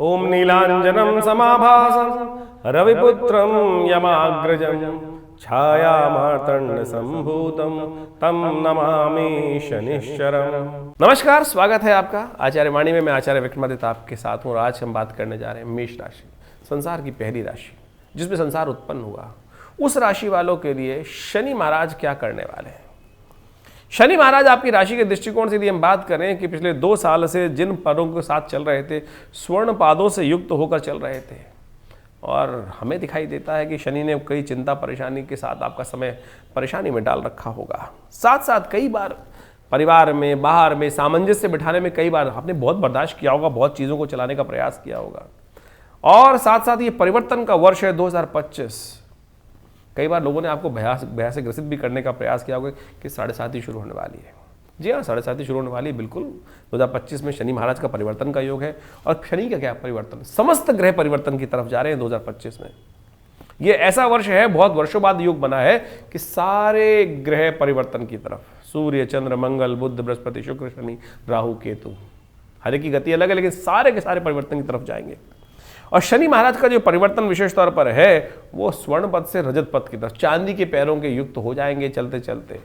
ओम नीलांजनं समाभासं रविपुत्रं यमाग्रजं छायामार्तंड संभूतं तम नमामि शनिश्चरम्। नमस्कार, स्वागत है आपका आचार्य वाणी में। मैं आचार्य विक्रमादित्य आपके साथ हूँ और आज हम बात करने जा रहे हैं मेष राशि, संसार की पहली राशि जिसमें संसार उत्पन्न हुआ। उस राशि वालों के लिए शनि महाराज क्या करने वाले हैं। शनि महाराज आपकी राशि के दृष्टिकोण से यदि हम बात करें कि पिछले 2 साल से जिन पदों के साथ चल रहे थे, स्वर्ण पादों से युक्त होकर चल रहे थे, और हमें दिखाई देता है कि शनि ने कई चिंता परेशानी के साथ आपका समय परेशानी में डाल रखा होगा। साथ साथ कई बार परिवार में, बाहर में सामंजस्य बिठाने में कई बार आपने बहुत बर्दाश्त किया होगा, बहुत चीज़ों को चलाने का प्रयास किया होगा। और साथ साथ ये परिवर्तन का वर्ष है 2025। कई बार लोगों ने आपको भय से ग्रसित भी करने का प्रयास किया होगा कि 7.5 शुरू होने वाली है। जी हाँ, 7.5 शुरू होने वाली है। बिल्कुल 2025 में शनि महाराज का परिवर्तन का योग है। और शनि का क्या परिवर्तन, समस्त ग्रह परिवर्तन की तरफ जा रहे हैं 2025 में। ये ऐसा वर्ष है, बहुत वर्षों बाद योग बना है कि सारे ग्रह परिवर्तन की तरफ, सूर्य, चंद्र, मंगल, बुध, बृहस्पति, शुक्र, शनि, राहु, केतु, हर एक की गति अलग है लेकिन सारे के सारे परिवर्तन की तरफ जाएंगे। और शनि महाराज का जो परिवर्तन विशेष तौर पर है वो स्वर्ण पद से रजत पद की तरफ, चांदी के पैरों के युक्त हो जाएंगे चलते चलते।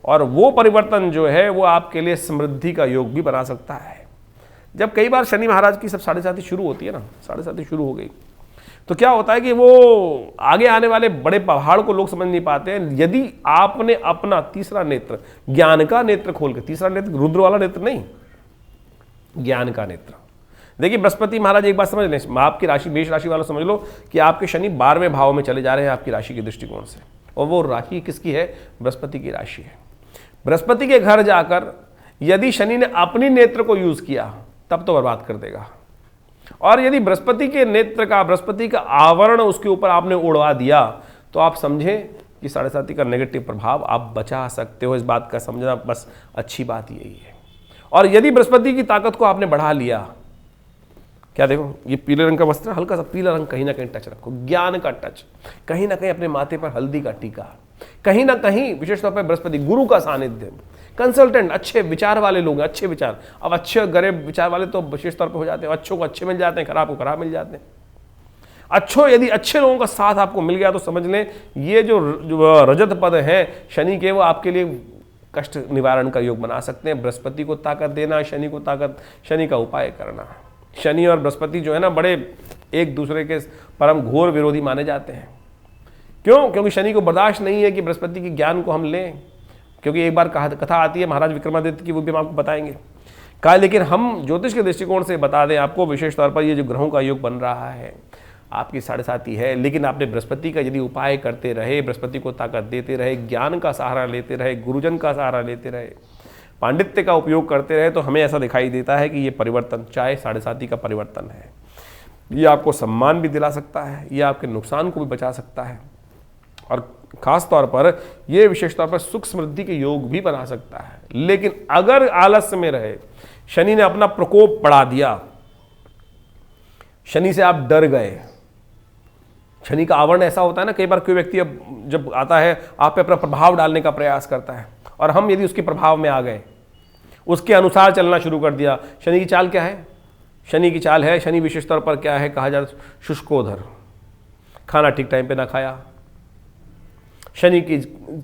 और वो परिवर्तन जो है वो आपके लिए समृद्धि का योग भी बना सकता है। जब कई बार शनि महाराज की सब 7.5 शुरू होती है ना, 7.5 शुरू हो गई तो क्या होता है कि वो आगे आने वाले बड़े पहाड़ को लोग समझ नहीं पाते हैं। यदि आपने अपना तीसरा नेत्र, ज्ञान का नेत्र खोल के, तीसरा नेत्र रुद्र वाला नेत्र नहीं, ज्ञान का नेत्र। देखिए बृहस्पति महाराज एक बात समझ लें, आपकी राशि, मेष राशि वालों समझ लो कि आपके शनि 12वें भाव में चले जा रहे हैं आपकी राशि के दृष्टिकोण से। और वो राशि किसकी है? बृहस्पति की राशि है। बृहस्पति के घर जाकर यदि शनि ने अपनी नेत्र को यूज किया तब तो बर्बाद कर देगा। और यदि बृहस्पति के नेत्र का, बृहस्पति का आवरण उसके ऊपर आपने उड़वा दिया तो आप समझें कि 7.5 का नेगेटिव प्रभाव आप बचा सकते हो। इस बात का समझना बस अच्छी बात यही है। और यदि बृहस्पति की ताकत को आपने बढ़ा लिया, क्या देखो ये पीले रंग का वस्त्र, हल्का सा पीला रंग कहीं ना कहीं टच रखो, ज्ञान का टच, कहीं ना कहीं अपने माथे पर हल्दी का टीका, कहीं ना कहीं विशेष तौर पर बृहस्पति, गुरु का सानिध्य, कंसल्टेंट, अच्छे विचार वाले लोग, अच्छे विचार। अब अच्छे गरीब विचार वाले तो विशेष तौर पर हो जाते हैं, अच्छों को अच्छे मिल जाते हैं, खराब को खराब मिल जाते हैं। यदि अच्छे लोगों का साथ आपको मिल गया तो समझ लें ये जो रजत पद है शनि के, वो आपके लिए कष्ट निवारण का योग बना सकते हैं। बृहस्पति को ताकत देना, शनि को ताकत, शनि का उपाय करना। शनि और बृहस्पति जो है ना, बड़े एक दूसरे के परम घोर विरोधी माने जाते हैं। क्यों? क्योंकि शनि को बर्दाश्त नहीं है कि बृहस्पति के ज्ञान को हम लें। क्योंकि एक बार कथा आती है महाराज विक्रमादित्य की, वो भी हम आपको बताएंगे कहा। लेकिन हम ज्योतिष के दृष्टिकोण से बता दें आपको, विशेष तौर पर ये जो ग्रहों का योग बन रहा है आपकी 7.5 है, लेकिन आपने बृहस्पति का यदि उपाय करते रहे, बृहस्पति को ताकत देते रहे, ज्ञान का सहारा लेते रहे, गुरुजन का सहारा लेते रहे, पांडित्य का उपयोग करते रहे, तो हमें ऐसा दिखाई देता है कि ये परिवर्तन, चाहे 7.5 का परिवर्तन है, ये आपको सम्मान भी दिला सकता है, ये आपके नुकसान को भी बचा सकता है। और खास तौर पर ये विशेष तौर पर सुख समृद्धि के योग भी बना सकता है। लेकिन अगर आलस्य में रहे, शनि ने अपना प्रकोप बढ़ा दिया, शनि से आप डर गए, शनि का आवरण ऐसा होता है ना, कई बार कोई व्यक्ति अब जब आता है आप पे अपना प्रभाव डालने का प्रयास करता है, और हम यदि उसके प्रभाव में आ गए, उसके अनुसार चलना शुरू कर दिया। शनि की चाल क्या है? शनि की चाल है, शनि विशेष तौर पर क्या है, कहा जाता है शुष्कोदर, खाना ठीक टाइम पे ना खाया। शनि की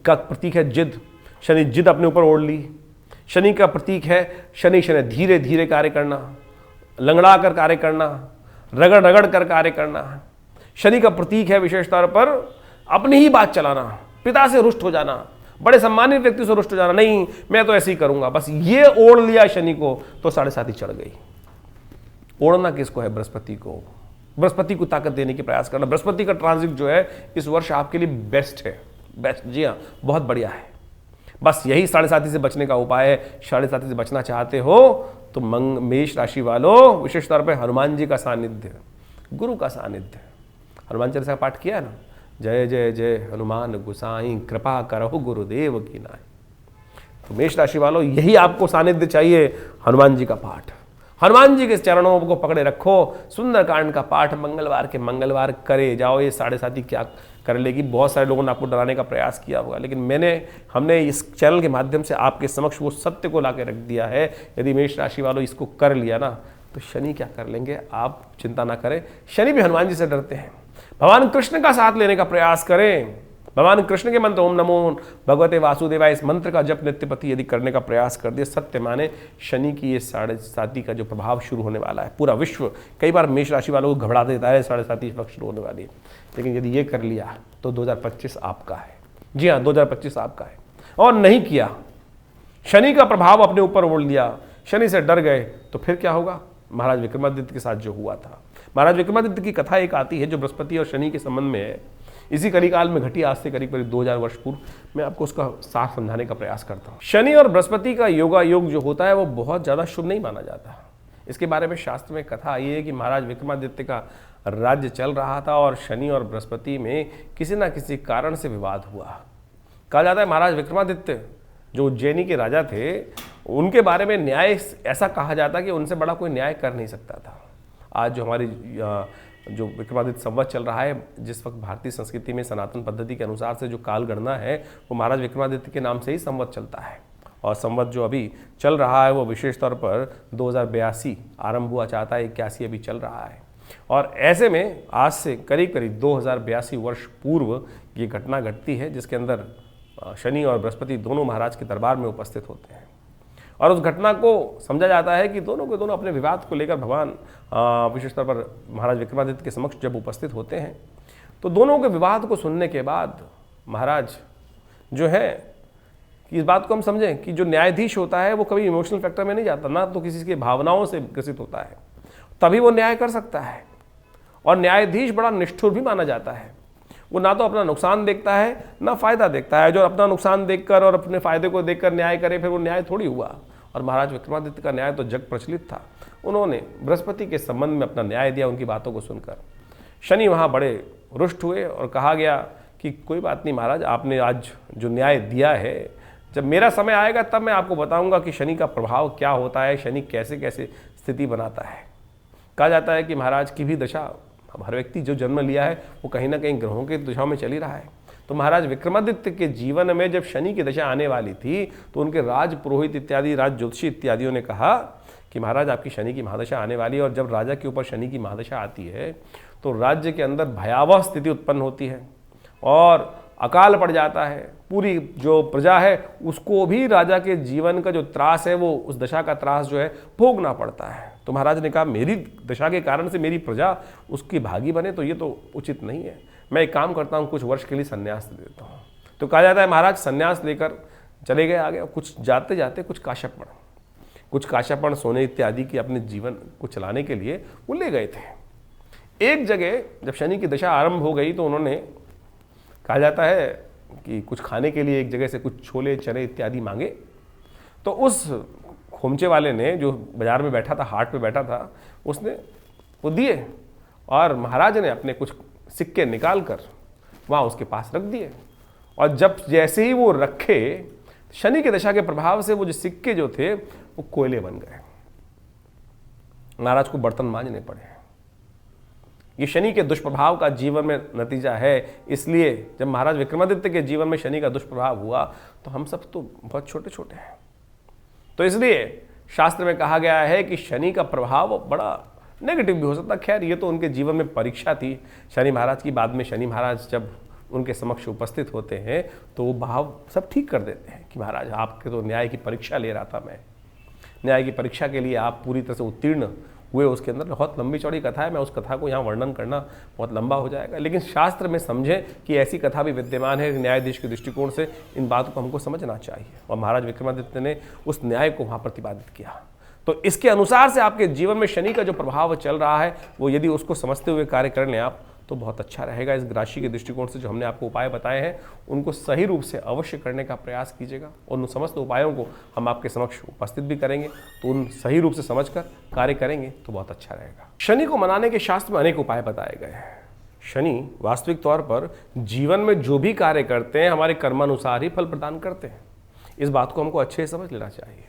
का प्रतीक है जिद, शनि जिद अपने ऊपर ओढ़ ली। शनि का प्रतीक है शनि धीरे धीरे कार्य करना, लंगड़ा कर कार्य करना, रगड़ रगड़ कर कार्य करना। शनि का प्रतीक है विशेष तौर पर अपनी ही बात चलाना, पिता से रुष्ट हो जाना, बड़े सम्मानित व्यक्ति से रुष्ट हो जाना, नहीं मैं तो ऐसे ही करूंगा, बस ये ओढ़ लिया शनि को तो 7.5 चढ़ गई। ओढ़ना किसको है? बृहस्पति को। बृहस्पति को ताकत देने की प्रयास करना। बृहस्पति का ट्रांजिट जो है इस वर्ष आपके लिए बेस्ट है, बेस्ट, जी हाँ बहुत बढ़िया है। बस यही 7.5 से बचने का उपाय है। 7.5 से बचना चाहते हो तो मेष राशि वालों विशेष तौर पर हनुमान जी का सानिध्य, गुरु का सानिध्य, हनुमान चालीसा का पाठ किया ना, जय जय जय हनुमान गोसाई कृपा करहु गुरुदेव की नाई। तो मेष राशि वालों यही आपको सानिध्य चाहिए, हनुमान जी का पाठ। हनुमान जी के चरणों को पकड़े रखो, सुंदरकांड का पाठ मंगलवार के मंगलवार करे जाओ। ये 7.5 क्या कर लेगी? बहुत सारे लोगों ने आपको डराने का प्रयास किया होगा, लेकिन हमने इस चैनल के माध्यम से आपके समक्ष वो सत्य को ला के रख दिया है। यदि मेष राशि वालों इसको कर लिया ना तो शनि क्या कर लेंगे, आप चिंता ना करें। शनि भी हनुमान जी से डरते हैं। भगवान कृष्ण का साथ लेने का प्रयास करें। भगवान कृष्ण के मंत्र ओम नमो भगवते वासुदेवाय, इस मंत्र का जप नित्यपति यदि करने का प्रयास कर दिया, सत्य माने शनि की ये 7.5 का जो प्रभाव शुरू होने वाला है, पूरा विश्व कई बार मेष राशि वालों को घबरा देता है 7.5 इस वक्त शुरू होने वाली है, लेकिन यदि ये कर लिया तो 2025 आपका है। जी हाँ, 2025 आपका है। और नहीं किया, शनि का प्रभाव अपने ऊपर ओढ़ लिया, शनि से डर गए, तो फिर क्या होगा? महाराज विक्रमादित्य के साथ जो हुआ था, महाराज विक्रमादित्य की कथा एक आती है जो बृहस्पति और शनि के संबंध में है। इसी कलिकाल में घटी, आज से करीब 2000 वर्ष पूर्व। मैं आपको उसका साफ समझाने का प्रयास करता हूँ। शनि और बृहस्पति का योगा योग जो होता है वो बहुत ज़्यादा शुभ नहीं माना जाता। इसके बारे में शास्त्र में कथा आई है कि महाराज विक्रमादित्य का राज्य चल रहा था और शनि और बृहस्पति में किसी न किसी कारण से विवाद हुआ। कहा जाता है महाराज विक्रमादित्य जो उज्जैनी के राजा थे, उनके बारे में न्याय ऐसा कहा जाता कि उनसे बड़ा कोई न्याय कर नहीं सकता था। आज जो हमारी जो विक्रमादित्य संवत चल रहा है, जिस वक्त भारतीय संस्कृति में सनातन पद्धति के अनुसार से जो काल गणना है वो महाराज विक्रमादित्य के नाम से ही संवत चलता है। और संवत जो अभी चल रहा है वो विशेष तौर पर 2082 आरंभ हुआ, चाहता है 81 अभी चल रहा है। और ऐसे में आज से करीब करीब 2082 वर्ष पूर्व ये घटना घटती है, जिसके अंदर शनि और बृहस्पति दोनों महाराज के दरबार में उपस्थित होते हैं। और उस घटना को समझा जाता है कि दोनों के दोनों अपने विवाद को लेकर भगवान विशेष तौर पर महाराज विक्रमादित्य के समक्ष जब उपस्थित होते हैं, तो दोनों के विवाद को सुनने के बाद महाराज जो है कि इस बात को हम समझें कि जो न्यायाधीश होता है वो कभी इमोशनल फैक्टर में नहीं जाता, ना तो किसी की भावनाओं से ग्रसित होता है, तभी वो न्याय कर सकता है। और न्यायाधीश बड़ा निष्ठुर भी माना जाता है। वो ना तो अपना नुकसान देखता है ना फायदा देखता है। जो अपना नुकसान देखकर और अपने फायदे को देखकर न्याय करे, फिर वो न्याय थोड़ी हुआ। और महाराज विक्रमादित्य का न्याय तो जग प्रचलित था। उन्होंने बृहस्पति के संबंध में अपना न्याय दिया। उनकी बातों को सुनकर शनि वहाँ बड़े रुष्ट हुए और कहा गया कि कोई बात नहीं महाराज, आपने आज जो न्याय दिया है, जब मेरा समय आएगा तब मैं आपको बताऊंगा कि शनि का प्रभाव क्या होता है, शनि कैसे कैसे स्थिति बनाता है। कहा जाता है कि महाराज की भी दशा, हर व्यक्ति जो जन्म लिया है वो कहीं ना कहीं ग्रहों के दिशा में चल ही रहा है। तो महाराज विक्रमादित्य के जीवन में जब शनि की दशा आने वाली थी तो उनके राज पुरोहित इत्यादि, राज ज्योतिषी इत्यादियों ने कहा कि महाराज आपकी शनि की महादशा आने वाली है। और जब राजा के ऊपर शनि की महादशा आती है तो राज्य के अंदर भयावह स्थिति उत्पन्न होती है और अकाल पड़ जाता है। पूरी जो प्रजा है उसको भी राजा के जीवन का जो त्रास है, वो उस दशा का त्रास जो है भोगना पड़ता है। तो महाराज ने कहा मेरी दशा के कारण से मेरी प्रजा उसकी भागी बने तो ये तो उचित नहीं है। मैं एक काम करता हूँ, कुछ वर्ष के लिए संन्यास दे देता हूँ। तो कहा जाता है महाराज संन्यास लेकर चले गए आगे। कुछ जाते जाते कुछ काशापण सोने इत्यादि की अपने जीवन को चलाने के लिए वो ले गए थे। एक जगह जब शनि की दशा आरंभ हो गई तो उन्होंने, कहा जाता है कि कुछ खाने के लिए एक जगह से कुछ छोले चने इत्यादि मांगे। तो उस खोमचे वाले ने, जो बाजार में बैठा था, हाट पे बैठा था, उसने वो दिए और महाराज ने अपने कुछ सिक्के निकाल कर वहाँ उसके पास रख दिए। और जब जैसे ही वो रखे, शनि की दशा के प्रभाव से वो जो सिक्के जो थे वो कोयले बन गए। महाराज को बर्तन मांजने पड़े। ये शनि के दुष्प्रभाव का जीवन में नतीजा है। इसलिए जब महाराज विक्रमादित्य के जीवन में शनि का दुष्प्रभाव हुआ तो हम सब तो बहुत छोटे छोटे हैं। तो इसलिए शास्त्र में कहा गया है कि शनि का प्रभाव बड़ा नेगेटिव भी हो सकता है। खैर, ये तो उनके जीवन में परीक्षा थी शनि महाराज की। बाद में शनि महाराज जब उनके समक्ष उपस्थित होते हैं तो वो भाव सब ठीक कर देते हैं कि महाराज आपके तो न्याय की परीक्षा ले रहा था मैं, न्याय की परीक्षा के लिए आप पूरी तरह से उत्तीर्ण हुए। उसके अंदर बहुत लंबी चौड़ी कथा है, मैं उस कथा को यहाँ वर्णन करना बहुत लंबा हो जाएगा। लेकिन शास्त्र में समझें कि ऐसी कथा भी विद्यमान है। न्यायाधीश के दृष्टिकोण से इन बातों को हमको समझना चाहिए और महाराज विक्रमादित्य ने उस न्याय को वहाँ प्रतिपादित किया। तो इसके अनुसार से आपके जीवन में शनि का जो प्रभाव चल रहा है वो यदि उसको समझते हुए कार्य कर लें आप तो बहुत अच्छा रहेगा। इस राशि के दृष्टिकोण से जो हमने आपको उपाय बताए हैं उनको सही रूप से अवश्य करने का प्रयास कीजिएगा और उन समस्त उपायों को हम आपके समक्ष उपस्थित भी करेंगे। तो उन सही रूप से समझकर कार्य करेंगे तो बहुत अच्छा रहेगा। शनि को मनाने के शास्त्र में अनेक उपाय बताए गए हैं। शनि वास्तविक तौर पर जीवन में जो भी कार्य करते हैं हमारे कर्मानुसार ही फल प्रदान करते हैं। इस बात को हमको अच्छे से समझ लेना चाहिए।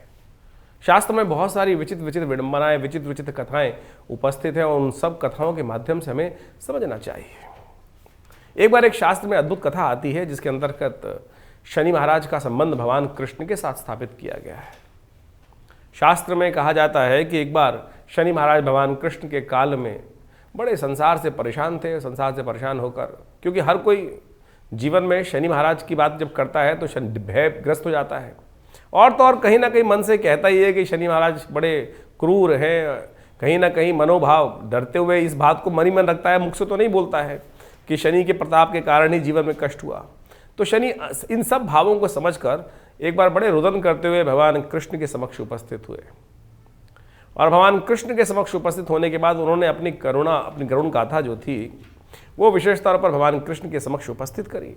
शास्त्र में बहुत सारी विचित्र विचित्र विडंबनाएं, विचित्र विचित्र कथाएं उपस्थित हैं और उन सब कथाओं के माध्यम से हमें समझना चाहिए। एक बार एक शास्त्र में अद्भुत कथा आती है जिसके अंतर्गत शनि महाराज का संबंध भगवान कृष्ण के साथ स्थापित किया गया है। शास्त्र में कहा जाता है कि एक बार शनि महाराज भगवान कृष्ण के काल में बड़े संसार से परेशान थे। संसार से परेशान होकर, क्योंकि हर कोई जीवन में शनि महाराज की बात जब करता है तो शनि भयग्रस्त हो जाता है, और तो और कहीं ना कहीं मन से कहता ही है कि शनि महाराज बड़े क्रूर हैं। कहीं ना कहीं मनोभाव डरते हुए इस बात को मन ही मन रखता है, मुख से तो नहीं बोलता है कि शनि के प्रताप के कारण ही जीवन में कष्ट हुआ। तो शनि इन सब भावों को समझकर एक बार बड़े रुदन करते हुए भगवान कृष्ण के समक्ष उपस्थित हुए, और भगवान कृष्ण के समक्ष उपस्थित होने के बाद उन्होंने अपनी करुण गाथा जो थी वो विशेष तौर पर भगवान कृष्ण के समक्ष उपस्थित करी,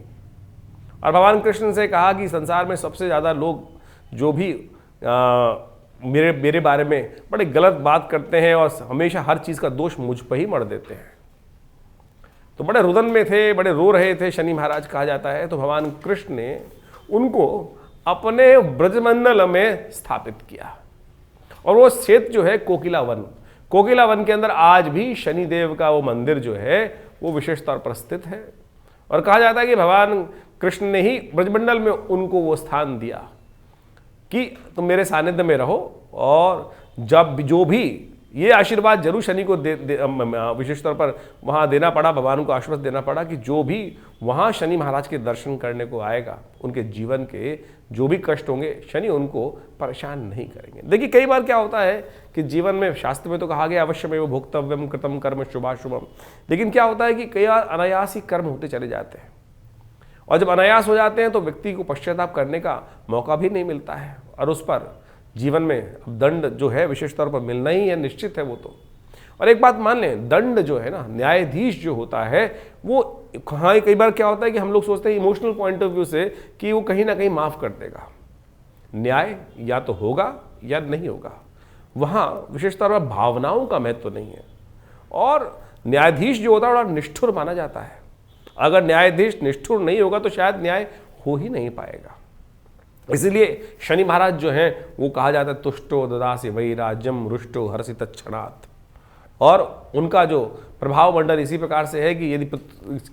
और भगवान कृष्ण से कहा कि संसार में सबसे ज़्यादा लोग जो भी मेरे बारे में बड़े गलत बात करते हैं और हमेशा हर चीज़ का दोष मुझ पर ही मढ़ देते हैं। तो बड़े रुदन में थे, बड़े रो रहे थे शनि महाराज कहा जाता है। तो भगवान कृष्ण ने उनको अपने ब्रजमंडल में स्थापित किया, और वो क्षेत्र जो है कोकिला वन के अंदर आज भी शनिदेव का वो मंदिर जो है वो विशेष तौर पर स्थित है, और कहा जाता है कि भगवान कृष्ण ने ही ब्रजमंडल में उनको वो स्थान दिया कि तुम मेरे सानिध्य में रहो, और जब जो भी ये आशीर्वाद जरूर शनि को विशेष तौर पर वहाँ देना पड़ा, भगवान को आश्वस्त देना पड़ा कि जो भी वहाँ शनि महाराज के दर्शन करने को आएगा उनके जीवन के जो भी कष्ट होंगे शनि उनको परेशान नहीं करेंगे। देखिए कई बार क्या होता है कि जीवन में शास्त्र में तो कहा गया अवश्य में वो भोक्तव्यम कृतम कर्म शुभाशुभम, लेकिन क्या होता है कि कई बार अनायास ही कर्म होते चले जाते हैं, और जब अनायास हो जाते हैं तो व्यक्ति को पश्चाताप करने का मौका भी नहीं मिलता है, और उस पर जीवन में दंड जो है विशेष तौर पर मिलना ही है, निश्चित है वो तो। और एक बात मान लें, दंड जो है ना, न्यायाधीश जो होता है वो हाँ कई बार क्या होता है कि हम लोग सोचते हैं इमोशनल पॉइंट ऑफ व्यू से कि वो कहीं ना कहीं माफ़ कर देगा। न्याय या तो होगा या नहीं होगा, वहाँ विशेष तौर पर भावनाओं का महत्व नहीं है, और न्यायाधीश जो होता है बड़ा निष्ठुर माना जाता है। अगर न्यायाधीश निष्ठुर नहीं होगा तो शायद न्याय हो ही नहीं पाएगा। इसलिए शनि महाराज जो हैं वो कहा जाता है तुष्टो ददासि वै राज्यम रुष्टो हर्षित क्षणात्, और उनका जो प्रभाव मंडल इसी प्रकार से है कि यदि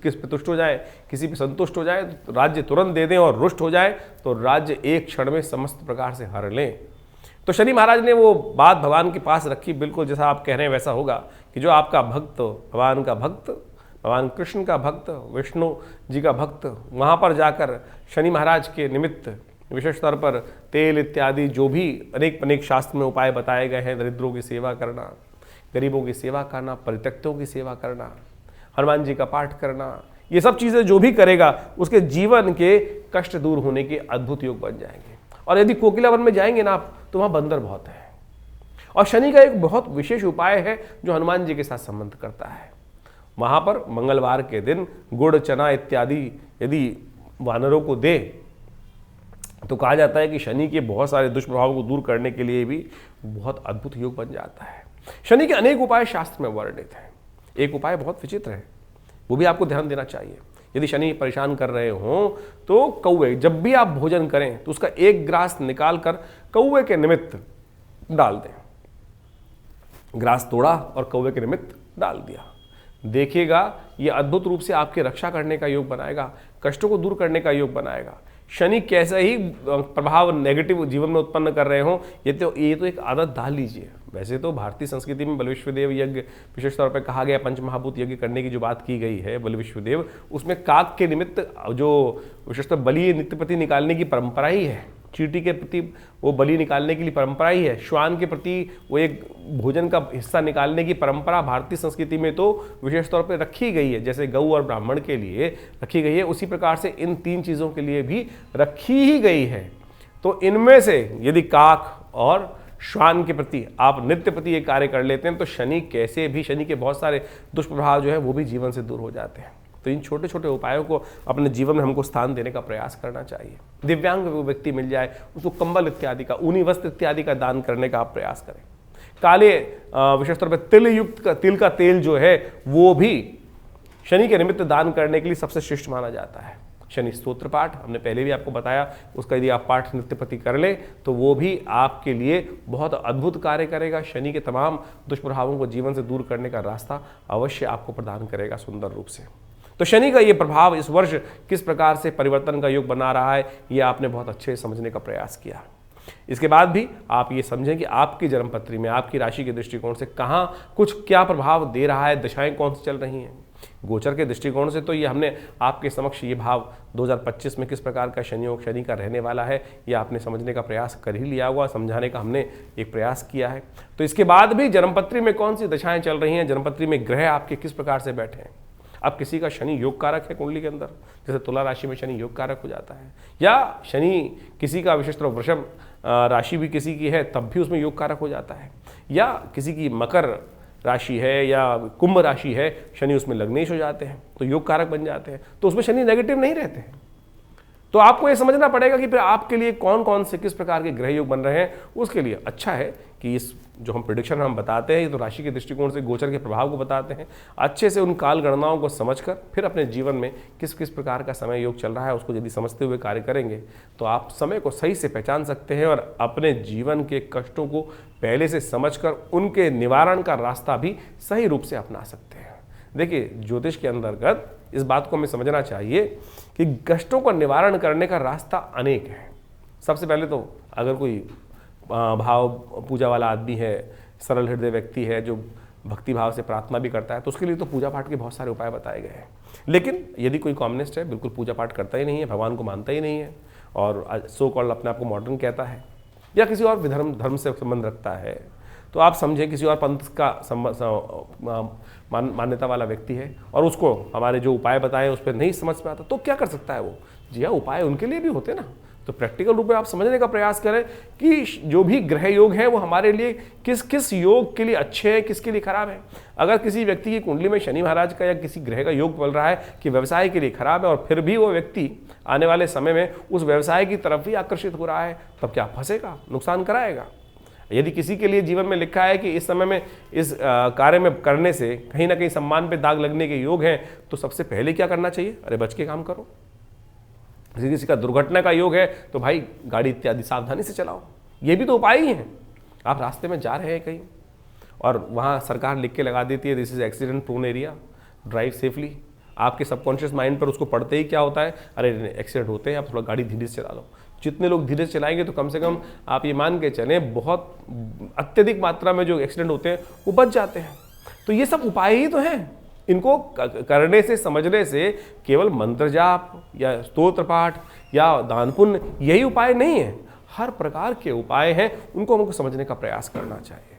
किस पे तुष्ट हो जाए, किसी पे संतुष्ट हो जाए तो राज्य तुरंत दे दें, और रुष्ट हो जाए तो राज्य एक क्षण में समस्त प्रकार से हर लें। तो शनि महाराज ने वो बात भगवान के पास रखी, बिल्कुल जैसा आप कह रहे हैं वैसा होगा कि जो आपका भक्त, भगवान का भक्त, भगवान कृष्ण का भक्त, विष्णु जी का भक्त, वहाँ पर जाकर शनि महाराज के निमित्त विशेष तौर पर तेल इत्यादि जो भी अनेक शास्त्र में उपाय बताए गए हैं, दरिद्रों की सेवा करना, गरीबों की सेवा करना, परित्यक्तों की सेवा करना, हनुमान जी का पाठ करना, ये सब चीज़ें जो भी करेगा उसके जीवन के कष्ट दूर होने के अद्भुत योग बन जाएंगे। और यदि कोकिला वन में जाएंगे ना आप तो वहाँ बंदर बहुत है, और शनि का एक बहुत विशेष उपाय है जो हनुमान जी के साथ संबंध करता है। वहाँ पर मंगलवार के दिन गुड़ चना इत्यादि यदि वानरों को दे तो कहा जाता है कि शनि के बहुत सारे दुष्प्रभावों को दूर करने के लिए भी बहुत अद्भुत योग बन जाता है। शनि के अनेक उपाय शास्त्र में वर्णित हैं। एक उपाय बहुत विचित्र है, वो भी आपको ध्यान देना चाहिए। यदि शनि परेशान कर रहे हों तो कौवे, जब भी आप भोजन करें तो उसका एक ग्रास निकाल कर कौवे के निमित्त डाल दें। ग्रास तोड़ा और कौवे के निमित्त डाल दिया, देखिएगा ये अद्भुत रूप से आपकी रक्षा करने का योग बनाएगा, कष्टों को दूर करने का योग बनाएगा। शनि कैसा ही प्रभाव नेगेटिव जीवन में उत्पन्न कर रहे हों, ये तो एक आदत डाल लीजिए। वैसे तो भारतीय संस्कृति में बल विश्वदेव यज्ञ विशेष तौर पर कहा गया, पंचमहाभूत यज्ञ करने की जो बात की गई है बल विश्वदेव, उसमें काक के निमित्त जो विशेषतः बलि नित्यप्रति निकालने की परंपरा ही है। चींटी के प्रति वो बलि निकालने के लिए परंपरा ही है। श्वान के प्रति वो एक भोजन का हिस्सा निकालने की परंपरा भारतीय संस्कृति में तो विशेष तौर पर रखी गई है, जैसे गऊ और ब्राह्मण के लिए रखी गई है, उसी प्रकार से इन तीन चीज़ों के लिए भी रखी ही गई है। तो इनमें से यदि काक और श्वान के प्रति आप नित्य प्रति ये कार्य कर लेते हैं तो शनि कैसे भी, शनि के बहुत सारे दुष्प्रभाव जो है वो भी जीवन से दूर हो जाते हैं। तो इन छोटे छोटे उपायों को अपने जीवन में हमको स्थान देने का प्रयास करना चाहिए। दिव्यांग व्यक्ति मिल जाए उसको कंबल इत्यादि का, ऊनी वस्त्र इत्यादि का दान करने का आप प्रयास करें। काले विशेष तौर पर तिल का तेल जो है वो भी शनि के निमित्त दान करने के लिए सबसे श्रेष्ठ माना जाता है। शनि स्तोत्र पाठ हमने पहले भी आपको बताया, उसका यदि आप पाठ नित्य प्रति कर लें तो वो भी आपके लिए बहुत अद्भुत कार्य करेगा। शनि के तमाम दुष्प्रभावों को जीवन से दूर करने का रास्ता अवश्य आपको प्रदान करेगा सुंदर रूप से। तो शनि का ये प्रभाव इस वर्ष किस प्रकार से परिवर्तन का योग बना रहा है ये आपने बहुत अच्छे से समझने का प्रयास किया। इसके बाद भी आप ये समझें कि आपकी जन्मपत्री में आपकी राशि के दृष्टिकोण से कहाँ कुछ क्या प्रभाव दे रहा है, दशाएं कौन सी चल रही हैं। गोचर के दृष्टिकोण से तो ये हमने आपके समक्ष ये भाव 2025 में किस प्रकार का शनि योग शनि का रहने वाला है ये आपने समझने का प्रयास कर ही लिया होगा, समझाने का हमने एक प्रयास किया है। तो इसके बाद भी जन्मपत्री में कौन सी दशाएं चल रही हैं, जन्मपत्री में ग्रह आपके किस प्रकार से बैठे हैं। अब किसी का शनि योग कारक है कुंडली के अंदर, जैसे तुला राशि में शनि योग कारक हो जाता है, या शनि किसी का विशेष रूप वृषभ राशि भी किसी की है तब भी उसमें योग कारक हो जाता है, या किसी की मकर राशि है या कुंभ राशि है, शनि उसमें लग्नेश हो जाते हैं तो योग कारक बन जाते हैं, तो उसमें शनि नेगेटिव नहीं रहते हैं। तो आपको ये समझना पड़ेगा कि फिर आपके लिए कौन कौन से किस प्रकार के ग्रह योग बन रहे हैं। उसके लिए अच्छा है कि इस जो हम प्रेडिक्शन हम बताते हैं ये तो राशि के दृष्टिकोण से गोचर के प्रभाव को बताते हैं, अच्छे से उन काल गणनाओं को समझकर फिर अपने जीवन में किस किस प्रकार का समय योग चल रहा है उसको यदि समझते हुए कार्य करेंगे तो आप समय को सही से पहचान सकते हैं और अपने जीवन के कष्टों को पहले से समझकर उनके निवारण का रास्ता भी सही रूप से अपना सकते हैं। देखिए, ज्योतिष के अंतर्गत इस बात को हमें समझना चाहिए कि कष्टों का निवारण करने का रास्ता अनेक है। सबसे पहले तो अगर कोई भाव पूजा वाला आदमी है, सरल हृदय व्यक्ति है जो भक्ति भाव से प्रार्थना भी करता है तो उसके लिए तो पूजा पाठ के बहुत सारे उपाय बताए गए हैं। लेकिन यदि कोई कॉम्युनिस्ट है, बिल्कुल पूजा पाठ करता ही नहीं है, भगवान को मानता ही नहीं है और सो कॉल्ड अपने आप को मॉडर्न कहता है या किसी और धर्म से संबंध रखता है, तो आप समझें किसी और पंथ का मान्यता वाला व्यक्ति है और उसको हमारे जो उपाय बताए उस पर नहीं समझ में आता तो क्या कर सकता है वो। जी हाँ, उपाय उनके लिए भी होते ना, तो प्रैक्टिकल रूप में आप समझने का प्रयास करें कि जो भी ग्रह योग है वो हमारे लिए किस किस योग के लिए अच्छे हैं, किसके लिए खराब है। अगर किसी व्यक्ति की कुंडली में शनि महाराज का या किसी ग्रह का योग बोल रहा है कि व्यवसाय के लिए खराब है और फिर भी वो व्यक्ति आने वाले समय में उस व्यवसाय की तरफ ही आकर्षित हो रहा है, तब क्या फंसेगा, नुकसान कराएगा। यदि किसी के लिए जीवन में लिखा है कि इस समय में इस कार्य में करने से कहीं ना कहीं सम्मान पे दाग लगने के योग हैं, तो सबसे पहले क्या करना चाहिए, अरे बच के काम करो। किसी का दुर्घटना का योग है तो भाई गाड़ी इत्यादि सावधानी से चलाओ, ये भी तो उपाय ही हैं। आप रास्ते में जा रहे हैं कहीं और वहाँ सरकार लिख के लगा देती है this is accident prone area, drive safely. आपके सबकॉन्शियस माइंड पर उसको पढ़ते ही क्या होता है, अरे एक्सीडेंट होते हैं, आप थोड़ा गाड़ी धीरे से चला लो। जितने लोग धीरे से चलाएंगे तो कम से कम आप ये मान के चलें बहुत अत्यधिक मात्रा में जो एक्सीडेंट होते हैं वो बच जाते हैं। तो ये सब उपाय ही तो हैं। इनको करने से, समझने से केवल मंत्र जाप या स्तोत्र पाठ या दान पुण्य यही उपाय नहीं है, हर प्रकार के उपाय हैं, उनको हमको समझने का प्रयास करना चाहिए।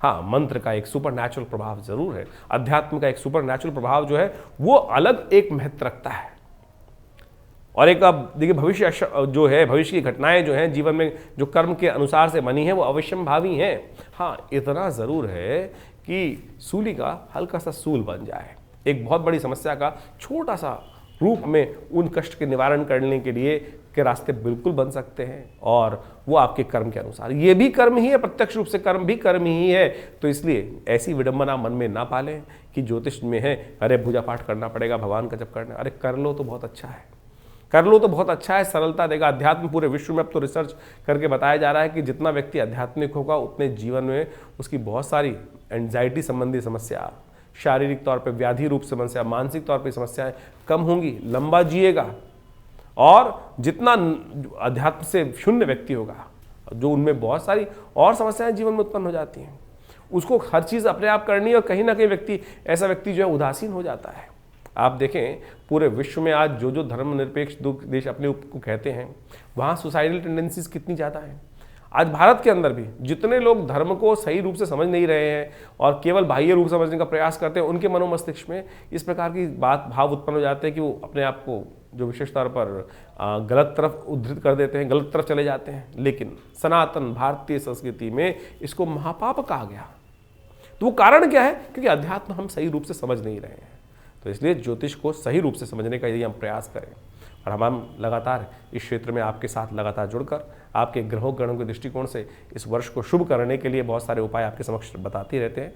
हाँ, मंत्र का एक सुपर नेचुरल प्रभाव जरूर है, अध्यात्म का एक सुपर नेचुरल प्रभाव जो है वो अलग एक महत्व रखता है। और एक अब देखिए, भविष्य जो है, भविष्य की घटनाएं जो हैं जीवन में जो कर्म के अनुसार से बनी है वो अवश्यंभावी हैं। हाँ, इतना ज़रूर है कि सूली का हल्का सा सूल बन जाए, एक बहुत बड़ी समस्या का छोटा सा रूप में उन कष्ट के निवारण करने के लिए के रास्ते बिल्कुल बन सकते हैं, और वो आपके कर्म के अनुसार, ये भी कर्म ही है, प्रत्यक्ष रूप से कर्म भी कर्म ही है। तो इसलिए ऐसी विडंबना मन में ना पालें कि ज्योतिष में है अरे पूजा पाठ करना पड़ेगा, भगवान का जप करना, अरे कर लो तो बहुत अच्छा है, कर लो तो बहुत अच्छा है, सरलता देगा। अध्यात्म पूरे विश्व में अब तो रिसर्च करके बताया जा रहा है कि जितना व्यक्ति आध्यात्मिक होगा उतने जीवन में उसकी बहुत सारी एंजाइटी संबंधी समस्या, शारीरिक तौर पे व्याधि रूप समस्या, मानसिक तौर पे समस्याएं कम होंगी, लंबा जिएगा। और जितना अध्यात्म से शून्य व्यक्ति होगा, जो उनमें बहुत सारी और समस्याएं जीवन में उत्पन्न हो जाती हैं, उसको हर चीज़ अपने आप करनी है और कहीं ना कहीं व्यक्ति, ऐसा व्यक्ति जो है उदासीन हो जाता है। आप देखें पूरे विश्व में आज जो जो धर्मनिरपेक्ष देश अपने को कहते हैं, वहाँ सुसाइडल टेंडेंसीज कितनी ज़्यादा हैं। आज भारत के अंदर भी जितने लोग धर्म को सही रूप से समझ नहीं रहे हैं और केवल बाह्य रूप समझने का प्रयास करते हैं, उनके मनोमस्तिष्क में इस प्रकार की भाव उत्पन्न हो जाते हैं कि वो अपने आप को जो विशेष तौर पर गलत तरफ उद्धृत कर देते हैं, गलत तरफ चले जाते हैं। लेकिन सनातन भारतीय संस्कृति में इसको महापाप कहा गया। तो वो कारण क्या है? क्योंकि अध्यात्म हम सही रूप से समझ नहीं रहे हैं। तो इसलिए ज्योतिष को सही रूप से समझने का यदि हम प्रयास करें, और हम लगातार इस क्षेत्र में आपके साथ लगातार जुड़कर आपके ग्रहों गणों के दृष्टिकोण से इस वर्ष को शुभ करने के लिए बहुत सारे उपाय आपके समक्ष बताते रहते हैं।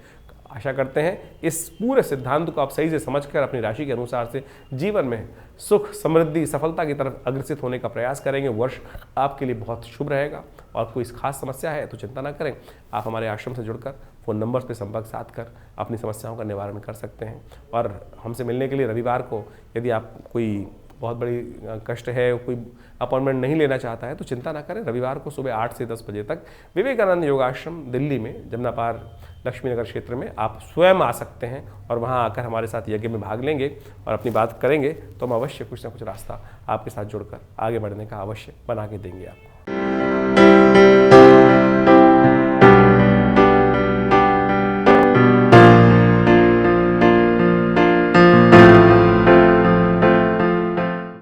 आशा करते हैं इस पूरे सिद्धांत को आप सही से समझकर अपनी राशि के अनुसार से जीवन में सुख, समृद्धि, सफलता की तरफ अग्रसित होने का प्रयास करेंगे। वर्ष आपके लिए बहुत शुभ रहेगा। और कोई खास समस्या है तो चिंता ना करें, आप हमारे आश्रम से जुड़कर फ़ोन नंबर्स पर संपर्क साध कर अपनी समस्याओं का निवारण कर सकते हैं। और हमसे मिलने के लिए रविवार को यदि आप कोई बहुत बड़ी कष्ट है, कोई अपॉइंटमेंट नहीं लेना चाहता है तो चिंता ना करें। रविवार को सुबह 8 से 10 बजे तक विवेकानंद योगाश्रम दिल्ली में जमुना पार लक्ष्मी नगर क्षेत्र में आप स्वयं आ सकते हैं और वहाँ आकर हमारे साथ यज्ञ में भाग लेंगे और अपनी बात करेंगे तो हम अवश्य कुछ ना कुछ रास्ता आपके साथ जुड़कर आगे बढ़ने का अवश्य बना के देंगे आपको।